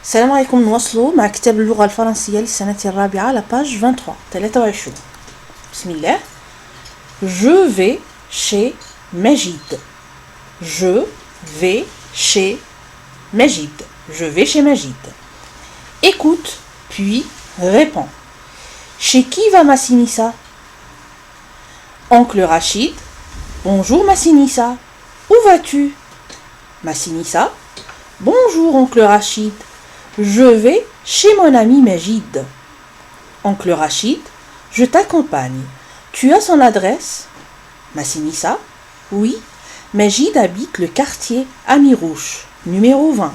السلام عليكم. نواصلوا مع كتاب اللغة الفرنسية للسنة الرابعة على page 23. بسم الله. Je vais chez Majid. Je vais chez Majid. Je vais chez Majid. Écoute, puis réponds. Chez qui va Massinissa? Oncle Rachid. Bonjour Massinissa. Où vas-tu? Massinissa. Bonjour oncle Rachid. Je vais chez mon ami Majid. Oncle Rachid, je t'accompagne. Tu as son adresse? Massinissa. Oui. Majid habite le quartier Amirouche, numéro 20,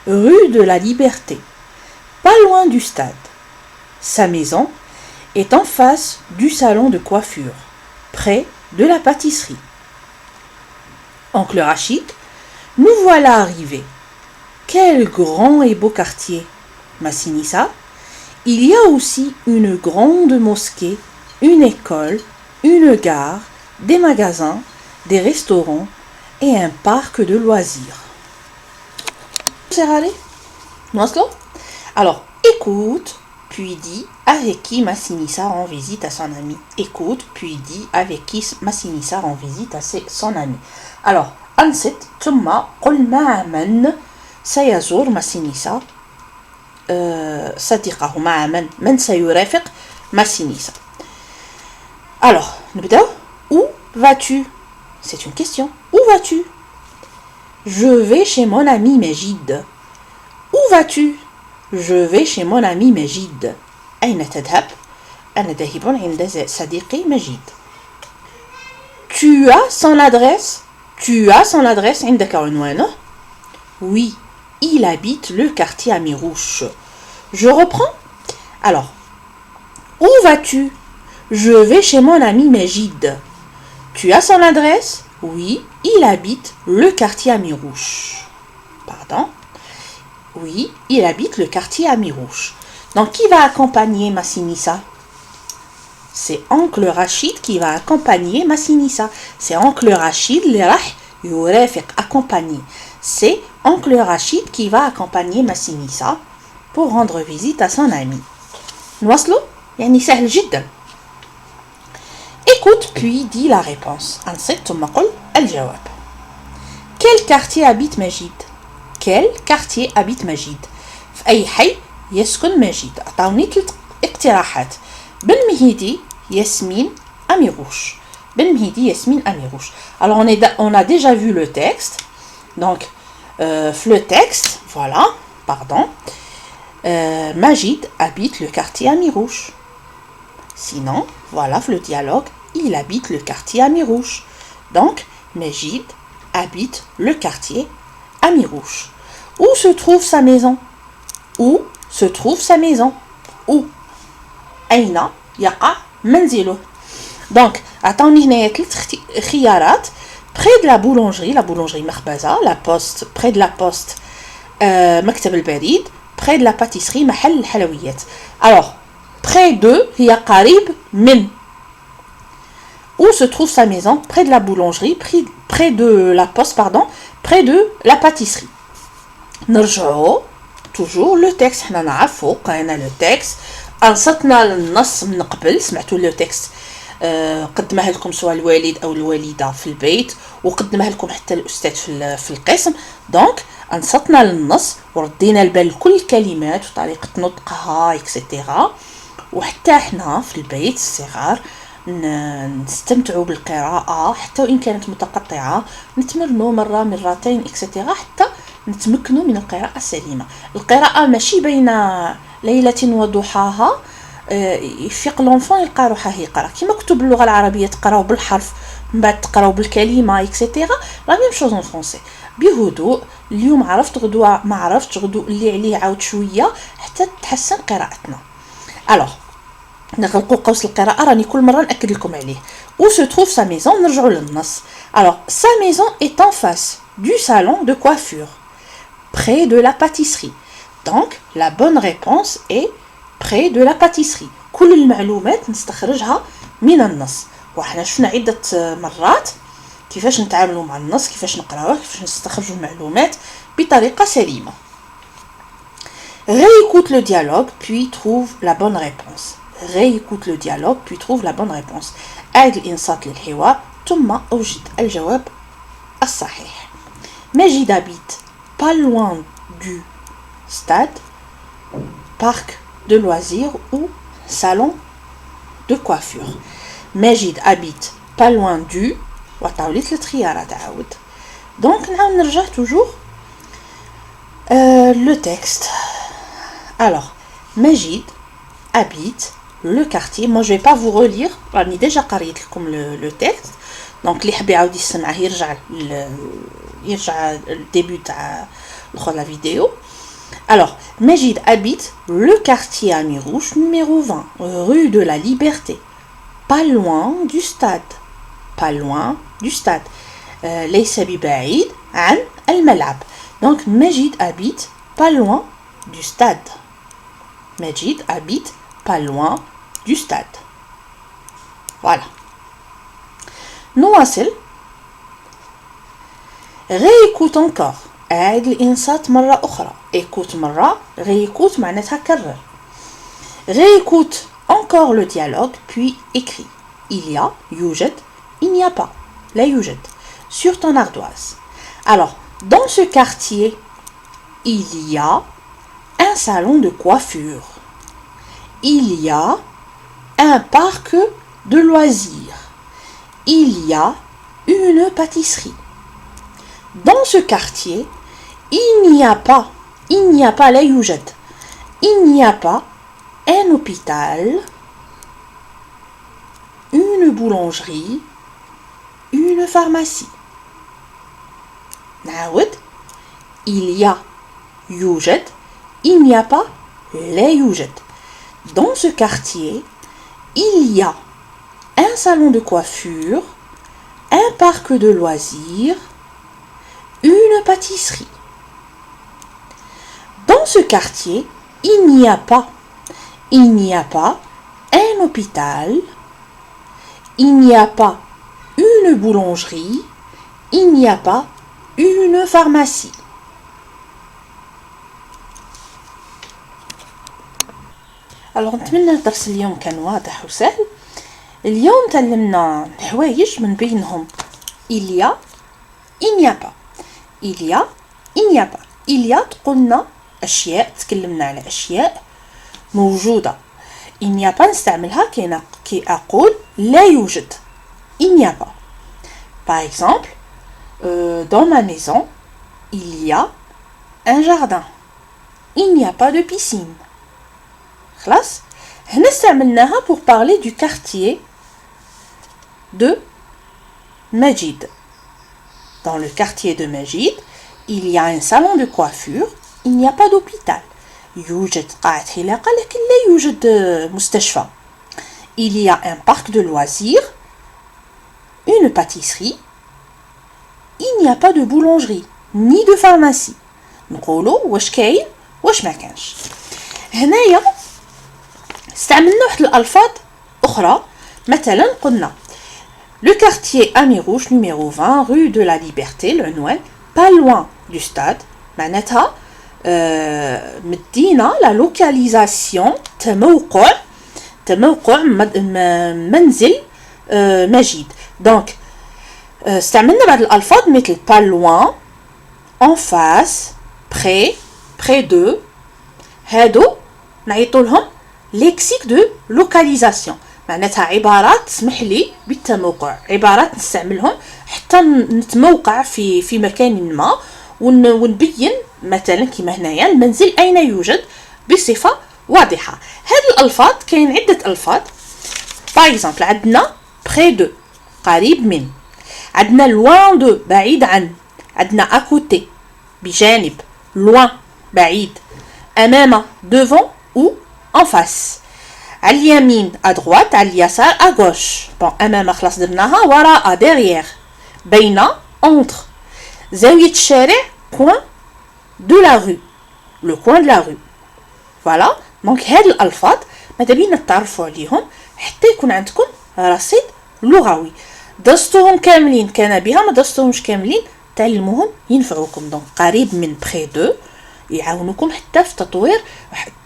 rue de la Liberté, pas loin du stade. Sa maison est en face du salon de coiffure, près de la pâtisserie. Oncle Rachid, nous voilà arrivés. Quel grand et beau quartier! Massinissa. Il y a aussi une grande mosquée, une école, une gare, des magasins, des restaurants et un parc de loisirs. Alors, écoute, puis dis avec qui Massinissa rend visite à son ami. Écoute, puis dis avec qui Massinissa rend visite à son ami. Alors, أنصت ثم قل مع من سيزور ماسينيسا صديقه. مع من سيرافق ماسينيسا. Alors, نبداو. Où vas-tu? C'est une question. Où vas-tu? Je vais chez mon ami Majid. Où vas-tu? Je vais chez mon ami Majid. أين تذهب؟ أنا ذاهب عند صديقي مجيد. Tu as son adresse? Tu as son adresse عندك عنوانه? Oui, il habite le quartier Amirouche. Je reprends. Alors, où vas-tu? Je vais chez mon ami Majid. Tu as son adresse? Oui, il habite le quartier Amirouche. Pardon? Oui, il habite le quartier Amirouche. Donc, qui va accompagner Massinissa? C'est oncle Rachid qui va accompagner Massinissa. C'est oncle Rachid اللي راح يرافق accompagner. C'est oncle Rachid qui va accompagner Massinissa pour rendre visite à son ami. نواصلوا؟ يعني سهل جدا. Écoute puis dis la réponse. أنصت ثم قل الجواب. Quel quartier habite Majid? Quel quartier habite Majid? في أي حي يسكن مجيد؟ أعطوني 3 اقتراحات. بالمهيدي، ياسمين، أميروش. بالمهيدي، ياسمين، أميروش. Alors on a déjà vu le texte. Donc le texte, voilà, pardon. Majid habite le quartier Amirouche. Sinon, voilà le dialogue. Il habite le quartier Amirouche. Donc, Majid habite le quartier Amirouche. Où se trouve sa maison? Où se trouve sa maison? Où? أين يقع منزله? Donc, أعطوني هنايا 3 خيارات. Près de la boulangerie مخبزة, la poste, près de la poste, مكتب البريد, près de la pâtisserie, محل الحلويات. Alors, près de هي قريب من. Où se trouve sa maison? Près de la boulangerie, près de la poste, pardon, près de la pâtisserie. نرجعوا toujours le texte. حنا نعرفوا قرينا le texte. أنصتنا للنص من قبل. سمعتوا le texte. قدمها لكم سواء الوالد أو الوالدة في البيت، وقدمها لكم حتى الأستاذ في القسم. دونك أنصتنا للنص وردينا البال لكل الكلمات وطريقة نطقها إكسيتيرا، وحتى احنا في البيت الصغار نستمتعوا بالقراءة حتى وإن كانت متقطعة، نتمرنوا مرة مرتين إكسيتيرا حتى نتمكنوا من القراءة السليمة. القراءة ماشي بين ليلة وضحاها. يفيق لونفون يلقى روحه يقرا كيما كتب باللغه العربيه تقراو بالحرف من بعد تقراو بالكلمه اكسيتيرا. لا ميم شوز ان فرونسي. بهدوء. اليوم عرفت غدوه ما عرفتش، غدو اللي عليه عاود شويه حتى تحسن قراءتنا. الوغ نغلقوا قوس القراءه، راني كل مره ناكد لكم عليه. Où se trouve sa maison؟ نرجعوا للنص. Alors sa maison est en face du salon de coiffure, près de la pâtisserie. Donc la bonne réponse est près de la pâtisserie. كل المعلومات نستخرجها من النص، وحنا شفنا عدة مرات كيفاش نتعاملوا مع النص، كيفاش نقراوه، كيفاش نستخرجوا المعلومات بطريقة سليمة. Réécoute le dialogue, puis trouve la bonne réponse. Réécoute le dialogue, puis trouve la bonne réponse. أعد الإنصات للحوار ثم أوجد الجواب الصحيح. Majid habite pas loin du stade, parc de loisirs ou salon de coiffure. Majid habite pas loin du وطاولة الخيارة تعاود. Donc نعاود نرجع toujours le texte. Alors, Majid habite le quartier. Moi, je vais pas vous relire. راني déjà قريت لكم le texte. Donc, اللي حاب يعاود يسمعه يرجع le début تاع la vidéo. Alors, Majid habite le quartier à Mirouche, numéro 20, rue de la Liberté, pas loin du stade. Pas loin du stade. ليس ببعيد عن الملعب. Donc, Majid habite pas loin du stade. Majid habite pas loin du stade. Voilà. نواصل. réécoute encore. أعد الإنصات مرة أخرى. écoute مرة. réécoute معناتها كرر. réécoute encore le dialogue puis écris. il y a, يوجد, il n'y a pas, لا يوجد, sur ton ardoise. Alors, dans ce quartier, il y a un salon de coiffure. Il y a un parc de loisirs. Il y a une pâtisserie. Dans ce quartier, il n'y a pas, لا يوجد, il n'y a pas un hôpital, une boulangerie, une pharmacie. نعاود. il y a, يوجد, il n'y a pas, لا يوجد. Dans ce quartier, il y a un salon de coiffure, un parc de loisirs, une pâtisserie. Dans ce quartier, il n'y a pas un hôpital, il n'y a pas une boulangerie, il n'y a pas une pharmacie. Alors نتمنى الدرس اليوم كان واضح وسهل. اليوم تعلمنا حوايج من بينهم il y a, il n'y a pas. il y a, il n'y a pas. il y a قلنا أشياء, تكلمنا على أشياء موجودة. il n'y a pas نستعملها كي أقول لا يوجد. il n'y a pas. Par exemple, dans ma maison, il y a un jardin. Il n'y a pas de piscine. خلاص. هنا استعملناها pour parler du quartier de Majid. Dans le quartier de Majid, il y a un salon de coiffure, il n'y a pas d'hôpital. يوجد قاعة حلاقة لكن لا يوجد مستشفى. Il y a un parc de loisirs, une pâtisserie, il n'y a pas de boulangerie ni de pharmacie. نقولوا واش كاين واش ما كانش. هنايا استعملنا واحد الألفاظ أخرى. مثلا قلنا le quartier à Mirouche numéro 20 rue de la Liberté l'عنوان pas loin du stade. معناتها مدينا la localisation تموقع منزل مجيد. donc استعملنا بعض الألفاظ مثل pas loin, en face, près de. هادو نعيطوا لهم lexique de localisation. معناتها عبارات تسمح لي بالتموقع, عبارات نستعملهم حتى نتموقع في مكان ما ونبين مثلا كما هنايا المنزل أين يوجد بصفة واضحة. هذه الألفاظ كاين عدة ألفاظ. par exemple عندنا près de قريب من, عندنا loin de بعيد عن, عندنا à côté بجانب, loin بعيد, أمام devant ou en face, على اليمين à droite, على اليسار à gauche. bon أمام خلاص درناها, وراء derrière, بين entre, زاوية الشارع coin de la rue, le coin de la rue. voilà. donc هاد الألفاظ ماذا بينا تعرفوا عليهم حتى يكون عندكم رصيد لغوي. درستوهم كاملين كان بها, ما درستوهمش كاملين تعلموهم ينفعوكم. donc قريب من près de يعاونوكم حتى في تطوير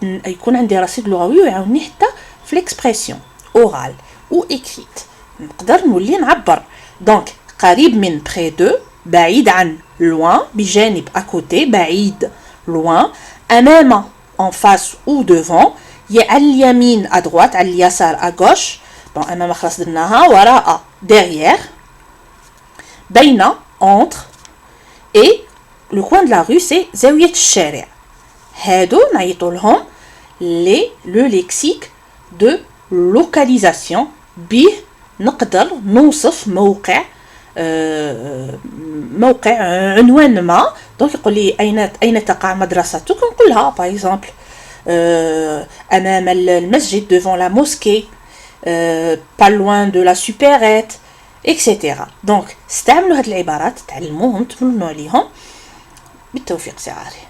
يكون عندي رصيد لغوي ويعاونني حتى في l'expression اورال او écrite نقدر نولي نعبر دونك قريب من près de بعيد عن loin بجانب à côté بعيد loin أمام en face ou devant على اليمين à droite على اليسار à gauche bon أمام خلاص درناها وراء derrière بين entre et le coin de la rue c'est زاوية الشارع هادو نعيطوا لهم le lexique de localisation به نقدر نوصف موقع عنوان ما دونك يقول لي أين تقع مدرستك نقول لها باغ اكزومبل أمام المسجد devant la mosquée pas loin de la supérette etc. دونك استعملوا هاد العبارات تعلموهم تمرنوا عليهم بالتوفيق سي عاري